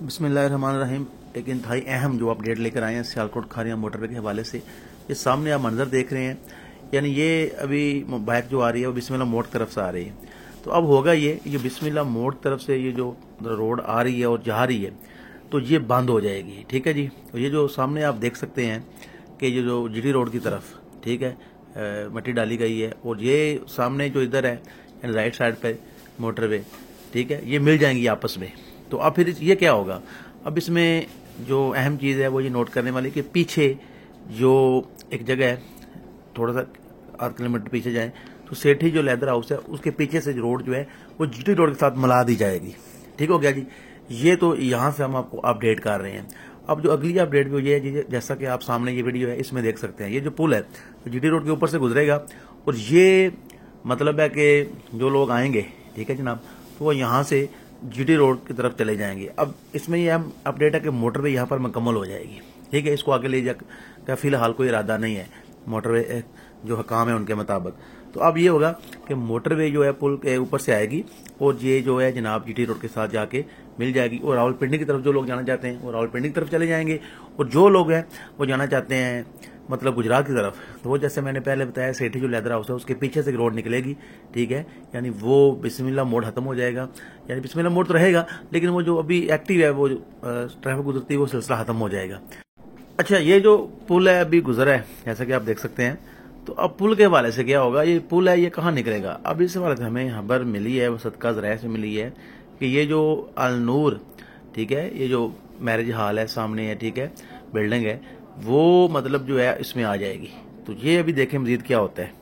बिस्मिल्लाहिर्रहमानिर्रहीम। एक इंतहाई अहम जो अपडेट लेकर आए हैं सियालकोट खारिया मोटरवे के हवाले से। ये सामने आप मंजर देख रहे हैं, यानी ये अभी बाइक जो आ रही है वो बिस्मिल्लाह मोड़ की तरफ से आ रही है। तो अब होगा ये बिस्मिल्लाह मोड़ तरफ से ये जो रोड आ रही है और जा रही है तो ये बंद हो जाएगी। ठीक है जी। तो ये जो सामने आप देख सकते हैं कि ये जो जीटी रोड की तरफ, ठीक है, मिट्टी डाली गई है और ये सामने जो इधर है यानी राइट साइड पे मोटरवे, ठीक है, ये मिल जाएंगी आपस में। तो अब फिर ये क्या होगा, अब इसमें जो अहम चीज़ है वो ये नोट करने वाली कि पीछे जो एक जगह है, थोड़ा सा 8 किलोमीटर पीछे जाए तो सेठी जो लेदर हाउस है उसके पीछे से रोड जो है वो जीटी रोड के साथ मिला दी जाएगी। ठीक हो गया जी। ये तो यहाँ से हम आपको अपडेट कर रहे हैं। अब जो अगली अपडेट भी ये है, जैसा कि आप सामने ये वीडियो है इसमें देख सकते हैं, ये जो पुल है तो जीटी रोड के ऊपर से गुजरेगा और ये मतलब है कि जो लोग आएंगे, ठीक है जनाब, तो वो यहाँ से जीटी रोड की तरफ चले जाएंगे। अब इसमें ये अपडेट है कि मोटरवे यहाँ पर मुकम्मल हो जाएगी। ठीक है, इसको आगे ले जा फिलहाल कोई इरादा नहीं है मोटरवे जो काम है उनके मुताबिक। तो अब ये होगा कि मोटरवे जो है पुल के ऊपर से आएगी और ये जो है जनाब जीटी रोड के साथ जाके मिल जाएगी और रावलपिंडी की तरफ जो लोग जाना चाहते हैं वो रावलपिंडी की तरफ चले जाएंगे और जो लोग हैं वो जाना चाहते हैं मतलब गुजरात की तरफ, तो वो जैसे मैंने पहले बताया सेठी जो लेदर हाउस है उसके पीछे से रोड निकलेगी। ठीक है, यानी वो बिस्मिल्लाह मोड़ खत्म हो जाएगा, यानी बिस्मिल्लाह मोड़ तो रहेगा लेकिन वो जो अभी एक्टिव है वो ट्रैफिक गुजरती है वो सिलसिला खत्म हो जाएगा। अच्छा, ये जो पुल है अभी गुजरा है जैसा कि आप देख सकते हैं, तो अब पुल के हवाले से क्या होगा, ये पुल है ये कहाँ निकलेगा। अब इस हवाले से हमें खबर मिली है, वो सदका ज़राए से मिली है कि ये जो अल नूर, ठीक है, ये जो मैरिज हॉल है सामने है, ठीक है, बिल्डिंग है, वो मतलब जो है इसमें आ जाएगी। तो ये अभी देखें मजीद क्या होता है।